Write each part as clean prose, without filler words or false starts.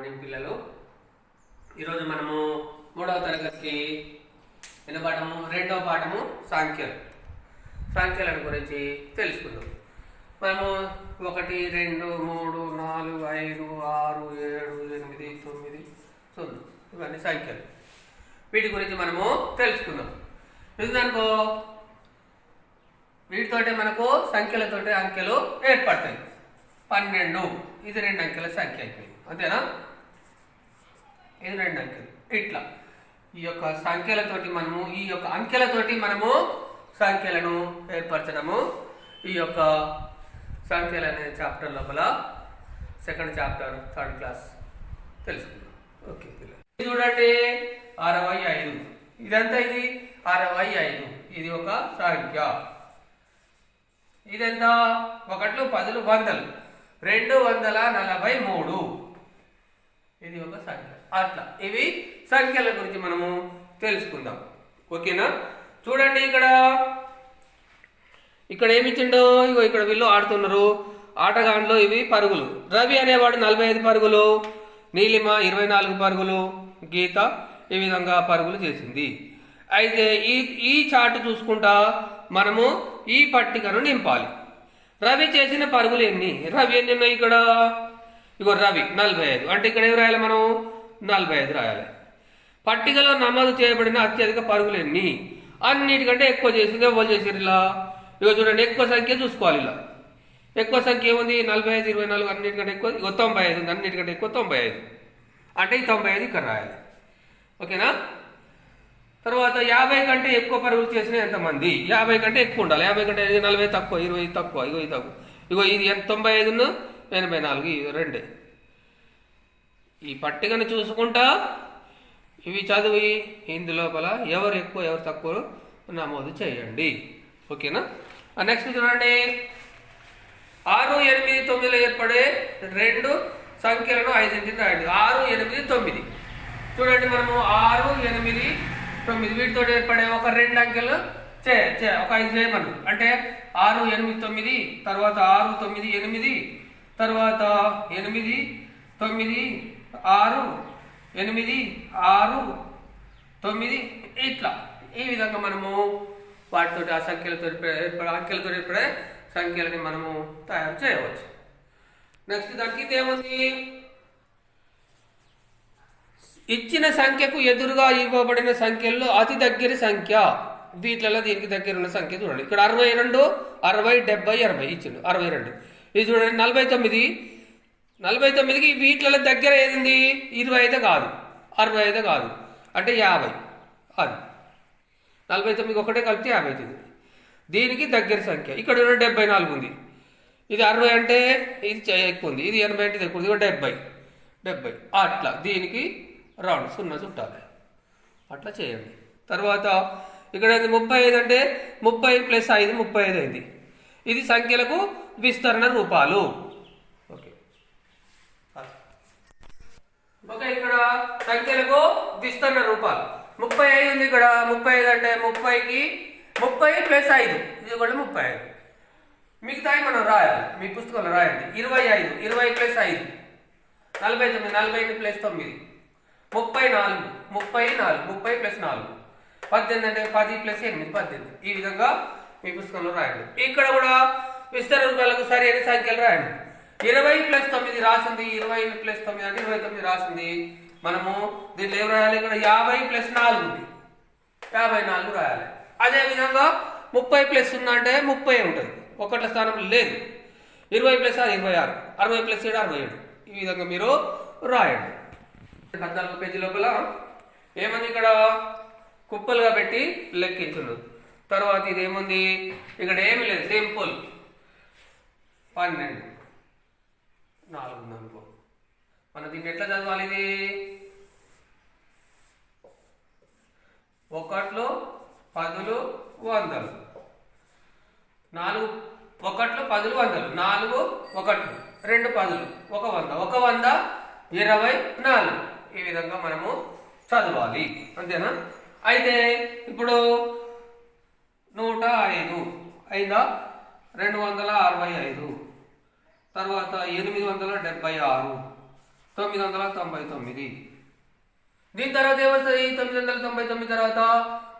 Morning పిల్లలు. ఈరోజు మనము 3వ తరగతికి పాఠము 2వ పాఠము సాంఖ్యాలను గురించి తెలుసుకుందాం. మనము 1 2 3 4 5 6 7 8 9 10 ఇవన్నీ సంఖ్యలు. వీటి గురించి మనము తెలుసుకుందాం. ఎందుకనుకో వీటితోటే మనకు సంఖ్యలతోటే అంకెలు ఏర్పడతాయి. 12 ఇది 2 అంకెల సంఖ్య అయిపోయింది, అంతేనా? ఇది 2 అంకెలు. ఇట్లా ఈ యొక్క సంఖ్యలతోటి మనము సంఖ్యలను ఏర్పరచడము ఈ యొక్క సంఖ్యలు అనే చాప్టర్ లోపల 2nd చాప్టర్ 3rd క్లాస్ తెలుసుకుందాం. ఓకే పిల్లలు, చూడండి 65. ఇదంతా ఇది 65. ఇది ఒక సంఖ్య. ఇదంతా 1 10 100 243. ఇది ఒక సంఖ్య. అట్లా ఇవి సంఖ్యల గురించి మనము తెలుసుకుందాం. ఓకేనా? చూడండి ఇక్కడ ఏమి ఇచ్చిండో, ఇగో ఇక్కడ వీళ్ళు ఆడుతున్నారు. ఆటగాండ్లో ఇవి పరుగులు. రవి అనేవాడు 45 పరుగులు, నీలిమ 24 పరుగులు, గీత ఈ విధంగా పరుగులు చేసింది. అయితే ఈ చార్ట్ చూసుకుంటా మనము ఈ పట్టికను నింపాలి. రవి చేసిన పరుగులు ఎన్ని? రవి ఎన్ని ఉన్నాయి ఇక్కడ? ఇగో రవి 45. అంటే ఇక్కడ ఏం రాయాలి? మనం 45 రాయాలి. పట్టికలో నమోదు చేయబడిన అత్యధిక పరుగులు ఎన్ని? అన్నిటికంటే ఎక్కువ చేసింది ఎవరు చేసారు? ఇలా ఇగో చూడండి, ఎక్కువ సంఖ్య చూసుకోవాలి. ఇలా ఎక్కువ సంఖ్య ఏముంది? 45 24 అన్నిటికంటే ఎక్కువ. ఇగో 95 ఉంది, అన్నిటికంటే ఎక్కువ 95. అంటే ఈ 95 ఇక్కడ రాయాలి. ఓకేనా? తర్వాత 50 కంటే ఎక్కువ పరుగులు చేసిన ఎంతమంది? 50 కంటే ఎక్కువ ఉండాలి. 50 కంటే 40 తక్కువ, 20 తక్కువ, ఇగో ఇది తక్కువ. ఇగో ఇది 95 84, ఇవి 2. ఈ పట్టికను చూసుకుంటా ఇవి చదివి ఇందులోపల ఎవరు ఎక్కువ ఎవరు తక్కువ నమోదు చేయండి. ఓకేనా? నెక్స్ట్ చూడండి, 6 8 9లో ఏర్పడే 2 సంఖ్యలను 5 రాయండి. 6 8 9. చూడండి, మనము 6 8 9 వీటితో ఏర్పడే ఒక 2 అంకెలు ఒక 5 చేయమను. అంటే 6 8 9, తర్వాత 6 9 8, తర్వాత 8 9 6 8 6 9 ఇట్లా ఈ విధంగా మనము వాటితో ఆ అంకెలతో ఏర్పడే సంఖ్యలని మనము తయారు చేయవచ్చు. నెక్స్ట్ దానికి ఏముంది? ఇచ్చిన సంఖ్యకు ఎదురుగా ఇవ్వబడిన సంఖ్యల్లో అతి దగ్గర సంఖ్య. వీటిలలో దీనికి దగ్గర ఉన్న సంఖ్య చూడండి. ఇక్కడ 62 60 70 80 ఇచ్చిండు. 62. ఇది చూడండి 49. 49కి వీటిలలో దగ్గర ఏది? 25 కాదు, 65 కాదు, అంటే 50. అది 49 ఒకటే కలిపితే 50 అవుతుంది. దీనికి దగ్గర సంఖ్య. ఇక్కడ 74 ఉంది. ఇది 60 అంటే ఇది ఎక్కువ ఉంది, ఇది 80 అంటే ఎక్కువ ఉంది. 70 అట్లా దీనికి రౌండ్ 0 చుట్టాలి. అట్లా చేయండి. తర్వాత ఇక్కడ 35 అంటే 30 + 5 35 అయింది. ఇది సంఖ్యలకు విస్తరణ రూపాలు. ఓకే, ఇక్కడ సంఖ్యలకు విస్తరణ రూపాలు 35 ఉంది. ఇక్కడ 35 అంటే 30కి 30 + 5 ఇది కూడా 35. మిగతాయి మనం రాయాలి, మీ పుస్తకంలో రాయండి. 25 20 + 5 49 40 + 9 34 30 + 4 18 అంటే 10 + 8 18. ఈ విధంగా మీ పుస్తకంలో రాయండి. ఇక్కడ కూడా విస్తరణ రూపాలకు సరైన సంఖ్యలు రాయండి. 20 + 9 రాసింది, 20 + 9 అంటే 29 రాసింది. మనము దీంట్లో ఏం రాయాలి? ఇక్కడ 50 + 4 ఉంది, 54 రాయాలి. అదేవిధంగా 30 + 0 అంటే 30 ఉంటుంది, ఒకట్ల స్థానంలో లేదు. 20 + 6 26, 60 + 7 67. ఈ విధంగా మీరు రాయండి. 14 పేజీ లోపల ఏముంది? ఇక్కడ కుప్పలుగా పెట్టి లెక్కించున్నారు. తర్వాత ఇది ఏముంది? ఇక్కడ ఏమి లేదు, సింపుల్. 12 4 ఉందనుకో, మనం దీన్ని ఎట్లా చదవాలి? ఇది 1 10 100 4 1 10 100 4 1 2 10 1 100 1 100 24. ఈ విధంగా మనము చదవాలి, అంతేనా? అయితే ఇప్పుడు 105 అయిందా? 265, తర్వాత 876, 999. దీని తర్వాత ఏమొస్తుంది? 999 తర్వాత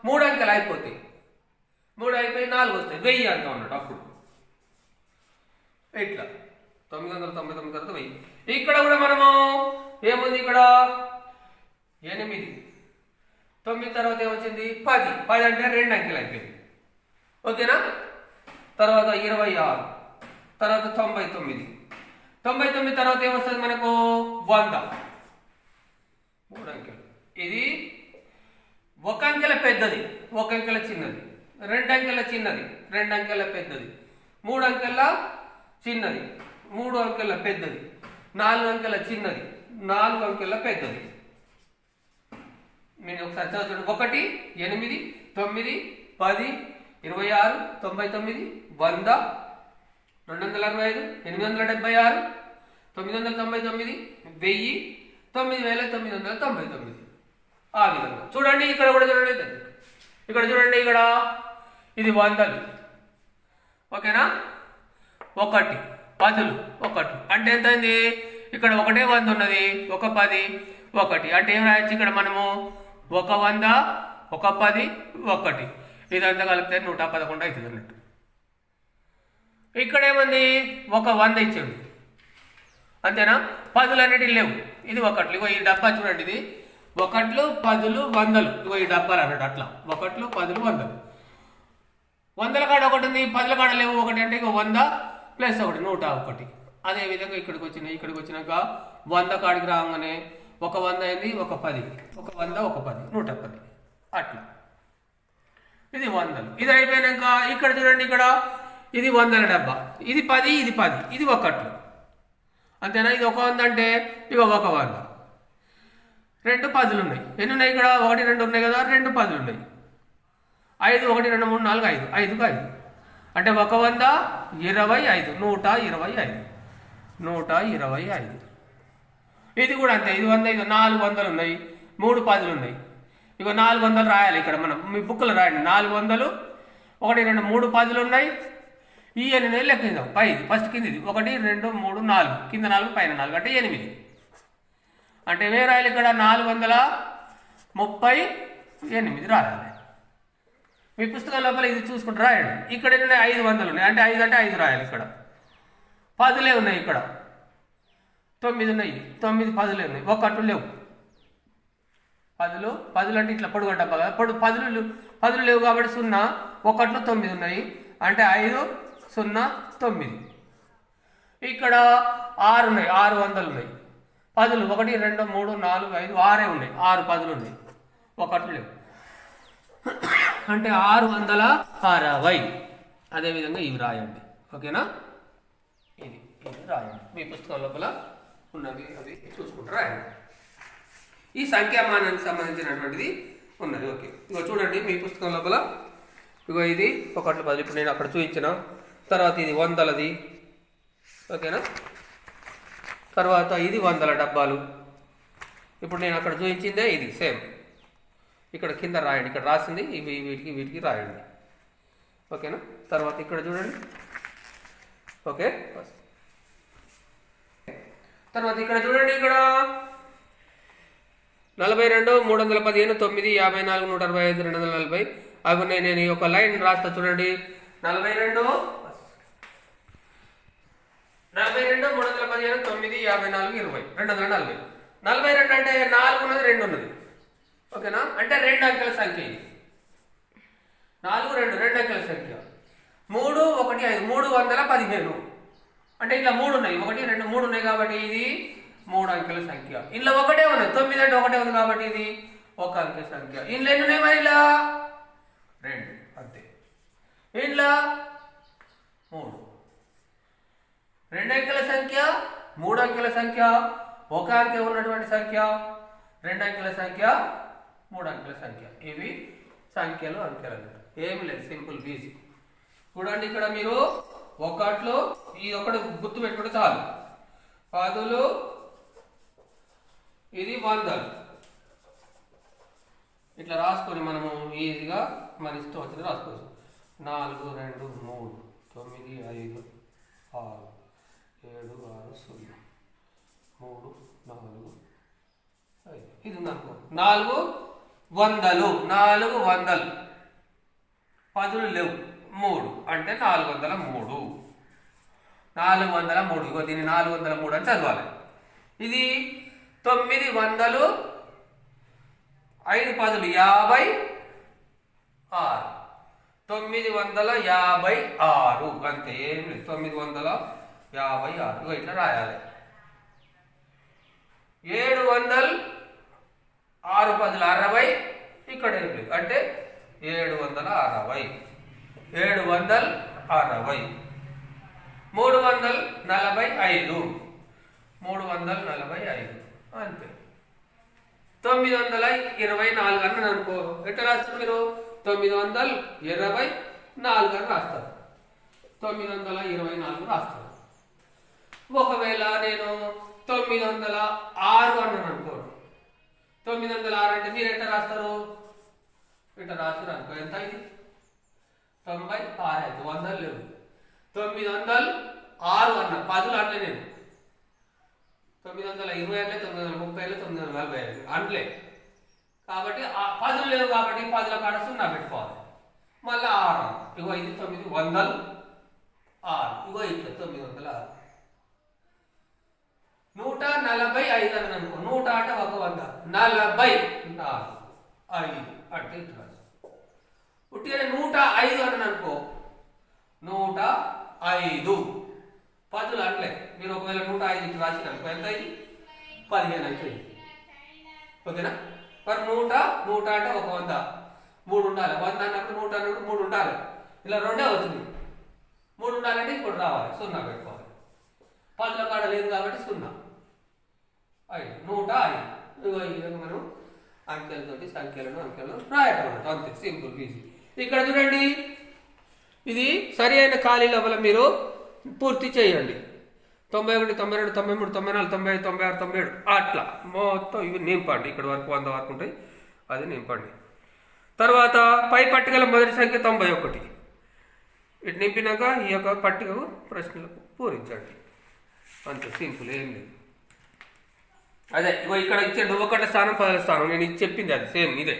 3 అంకెలు అయిపోతాయి. 3 అయిపోయి 4 వస్తాయి. 1000 అంతా ఉన్నట్టు అప్పుడు ఇట్లా 999 తర్వాత 1000. ఇక్కడ కూడా మనము ఏముంది? ఇక్కడ 8, 9 తర్వాత ఏమొచ్చింది? 10. 10 అంటే 2 అంకెలు అయిపోయింది. ఓకేనా? తర్వాత 26, తర్వాత 99. 99 తర్వాత ఏమొస్తుంది మనకు? 100. 3 అంకెలు. ఇది 1 అంకెల పెద్దది, 1 అంకెల చిన్నది, 2 అంకెల చిన్నది, 2 అంకెల పెద్దది, 3 అంకెల చిన్నది, 3 అంకెల పెద్దది, 4 అంకెల చిన్నది, 4 అంకెల పెద్దది. నేను ఒకసారి చదువుతాను. 1, 8, 9, 10, 26, 99, 100, 265, 876, 999, 1000, 9999. ఆ విధంగా చూడండి. ఇక్కడ కూడా చూడండి. ఇక్కడ చూడండి. ఇక్కడ ఇది 100. ఓకేనా? 1, 10, 1 అంటే ఎంత అయింది? ఇక్కడ 1 100 ఉన్నది, 1 10, 1 అంటే ఏం రాయొచ్చు? ఇక్కడ మనము 1 100, 1 10, 1 ఇదంతా కలిపితే 111 అవుతుంది అన్నట్టు. ఇక్కడ ఏమంది? 100 ఇచ్చాడు అంతేనా? 10లు అన్నిటికి లేవు. ఇది 1. ఇగో ఈ డబ్బా చూడండి. ఇది 1, 10, 100. ఇగో ఈ డబ్బాలు అన్నట్టు అట్లా 1, 10, 100. 100ల కాడ 1 ఉంది, 10ల కాడ లేవు. 1 అంటే ఇక 100 + 1 101. అదేవిధంగా ఇక్కడికి వచ్చినాక 100 కాడికి రాగానే 100 అయింది, 10, 100, 10, 110 అట్లా. ఇది 100. ఇది అయిపోయినాక ఇక్కడ చూడండి. ఇక్కడ ఇది 100ల డబ్బా. ఇది 10, ఇది 10, ఇది 1. అంతేనా? ఇది 100 అంటే ఇక 100. 2 10లు ఉన్నాయి. ఎన్ని ఉన్నాయి? ఇక్కడ 1 2 ఉన్నాయి కదా, 2 10లు ఉన్నాయి. 5 1 2 3 4 5, 5కు 5 అంటే 100, 25, 125, 125. ఇది కూడా అంతే. ఇది 100, ఇది 400 ఉన్నాయి, 3 10లు ఉన్నాయి. ఇక 400 రాయాలి ఇక్కడ. మనం మీ బుక్లో రాయండి. 400, 1 2 3 10లు ఉన్నాయి. ఈ 8 లెక్కిద్దాం. ఫస్ట్ కింద ఇది 1 2 3 4, కింద 4 పైన 4 అంటే 8. అంటే ఏమేమి రాయాలి ఇక్కడ? 438 రాయాలి. మీ పుస్తకం లోపల ఇది చూసుకుంటూ రాయండి. ఇక్కడ ఎన్ని 500 ఉన్నాయి అంటే 5 అంటే 5 రాయాలి. ఇక్కడ 10లే ఉన్నాయి. ఇక్కడ 9 ఉన్నాయి. 9 10లే ఉన్నాయి. 1 లేవు. 10లు అంటే ఇట్లా పొడుగు డబ్బా కదా. 10లు లేవు కాబట్టి 0, 1 9 ఉన్నాయి అంటే 5 0 9. ఇక్కడ 6 ఉన్నాయి. 600 ఉన్నాయి. 10లు 1 2 3 4 5 6 ఉన్నాయి. 6 10లు ఉన్నాయి. 1 లేవు అంటే 660. అదేవిధంగా ఇవి రాయండి. ఓకేనా? ఇది రాయండి. మీ పుస్తకం లోపల ఉన్నది అది చూసుకుంటూ రాయండి. ఈ సంఖ్యామానానికి సంబంధించినటువంటిది ఉన్నది. ఓకే. ఇగో చూడండి మీ పుస్తకం లోపల. ఇగో ఇది 1 10. ఇప్పుడు నేను అక్కడ చూపించిన తర్వాత ఇది 100లది. ఓకేనా? తర్వాత ఇది 100ల డబ్బాలు. ఇప్పుడు నేను అక్కడ చూపించిందే ఇది సేమ్. ఇక్కడ కింద రాయండి. ఇక్కడ రాసింది ఇవి వీటికి రాయండి. ఓకేనా? తర్వాత ఇక్కడ చూడండి. ఓకే. తర్వాత ఇక్కడ చూడండి. ఇక్కడ 42 315 9 54 165 240 అవి ఉన్నాయి. నేను ఈ ఒక లైన్ రాస్తా చూడండి. 42 315 9 54 20 240. 42 అంటే 4 ఉన్నది, 2 ఉన్నది. ఓకేనా? అంటే 2 అంకెల సంఖ్య ఇది. 4 2 2 అంకెల సంఖ్య. 3 1 5 315 అంటే ఇలా 3 ఉన్నాయి. 1 2 3 ఉన్నాయి కాబట్టి ఇది 3 అంకెల సంఖ్య. ఇంట్లో 1 ఉన్నది. 9 అంటే 1 ఉంది కాబట్టి ఇది 1 అంకెల సంఖ్య. ఇంట్లో ఎన్ని ఉన్నాయి మరి? ఇలా 2 అంతే. ఇంట్లో 3. 2 అంకెల సంఖ్య, 3 అంకెల సంఖ్య, 1 అంకె ఉన్నటువంటి సంఖ్య, 2 అంకెల సంఖ్య, 3 అంకెల సంఖ్య. ఇవి సంఖ్యలు, అంకెలు అన్నమాట. ఏమి లేదు, సింపుల్ ఈజీ. చూడండి ఇక్కడ మీరు 1లో ఈ ఒకటి గుర్తు పెట్టుకుంటే చాలు. 10లు, ఇది 100. ఇట్లా రాసుకొని మనము ఈజీగా మన ఇష్టం వచ్చింది రాసుకోవచ్చు. 4 2 3 9 5 6 7 6 0 3 4 5 ఇది ఉందనుకో 400 400 పదులు లేవు 3 అంటే 403 403 ఇగో దీన్ని 403 అని చదవాలి. ఇది 900 5 పదులు 56 956 అంతే ఏం లేదు 956 ఇగో ఇట్లా రాయాలి. 700 6 పదులు 60 ఇక్కడ ఏం లేదు అంటే 760 345 అంతే. 924 అని అనుకో ఎట్లా రాస్తారు మీరు 924 అని రాస్తారు 924 రాస్తారు. ఒకవేళ నేను 906 అన్నాను అనుకో 906 అంటే మీరు ఎట్లా రాస్తారు ఇట్లా రాస్తారు అనుకో ఎంత ఇది 96 అయితే 100 లేవు 906 అన్న పదులు అంటే నేను 920 అంటే 930 945 అంట్లే కాబట్టి పదులు లేవు కాబట్టి పదుల కాడ 0 పెట్టుకోవాలి. మళ్ళీ 6 ఇగో ఇది 900 ఇగో ఇట్లా 906 145 అని అనుకో 100 అంటే 100 40 5 అంటే ఇట్లా ఉట్టిగా 105 అని అనుకో 105 పదులు అంటే మీరు ఒకవేళ 105 ఇట్లా రాసిన అనుకో ఎంత అయింది 15 అవుతుంది. ఓకేనా మరి 100 అంటే 100 3 ఉండాలి 100 అన్నప్పుడు 100 అన్నప్పుడు 3 ఉండాలి ఇలా రెండే అవుతుంది 3 ఉండాలంటే ఇప్పుడు రావాలి 0 పెట్టుకోవాలి. పదుల కాడ లేదు కాబట్టి 0 5 105 మనం అంకెలతోటి అంకెలను రాయటం అంతే సింపుల్ ఈజీ. ఇక్కడ చూడండి ఇది సరి అయిన ఖాళీ లోపల మీరు పూర్తి చేయండి 91 92 93 94 95 96 97 అట్లా మొత్తం ఇవి నింపండి. ఇక్కడ వరకు 100 వరకు ఉంటాయి అది నింపండి. తర్వాత పై పట్టికల మొదటి సంఖ్య 91 ఇటు నింపినాక ఈ యొక్క పట్టికకు ప్రశ్నలకు పూరించండి అంతే సింపుల్ ఏం లేదు. అదే ఇగో ఇక్కడ ఇచ్చాడు 1 స్థానం 10 స్థానం నేను ఇది చెప్పింది అది సేమ్ ఇదే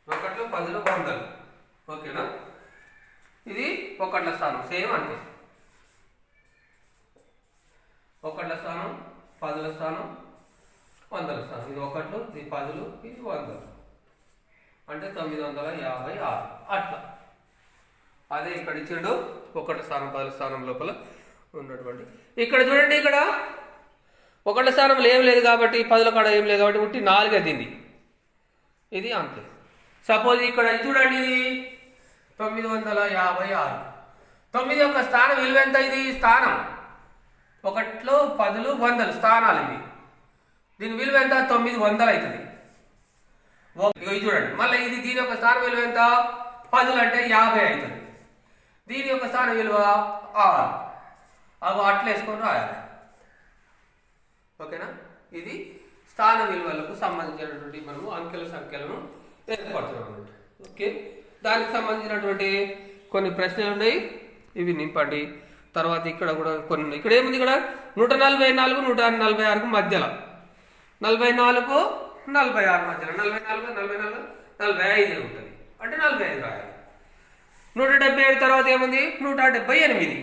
1 10 100 ఓకేనా. ఇది 1 స్థానం సేమ్ అంటే 1 స్థానం 10 స్థానం 100 స్థానం ఇది 1 ఇది 10 ఇది 100 అంటే 956 అట్లా. అదే ఇక్కడ ఇచ్చాడు 1 స్థానం 10 స్థానం లోపల ఉన్నటువంటి. ఇక్కడ చూడండి ఇక్కడ 1 స్థానంలో ఏం లేదు కాబట్టి 10 కాడ ఏం లేదు కాబట్టి ఉట్టి 4 అయింది ఇది అంతే. సపోజ్ ఇక్కడ చూడండి ఇది 956 9 యొక్క స్థానం విలువ ఎంత ఇది స్థానం 1 10 100 స్థానాలు ఇవి దీని విలువ ఎంత 900 అవుతుంది. ఇది చూడండి మళ్ళీ ఇది దీని యొక్క స్థానం విలువ ఎంత 10 అంటే 50 అవుతుంది. దీని యొక్క స్థానం విలువ 6 అవి అట్లా వేసుకొని రాయాలి ఓకేనా. ఇది స్థాన విలువలకు సంబంధించినటువంటి మనము అంకెల సంఖ్యలను ఏర్పరచడం అన్నమాట. ఓకే దానికి సంబంధించినటువంటి కొన్ని ప్రశ్నలు ఉన్నాయి ఇవి నింపండి. తర్వాత ఇక్కడ కూడా కొన్ని ఉన్నాయి. ఇక్కడ ఏముంది ఇక్కడ 144 146 మధ్యలో 44 46 మధ్యలో 44 45 ఉంటుంది అంటే 45 రాయాలి. 177 తర్వాత ఏముంది 178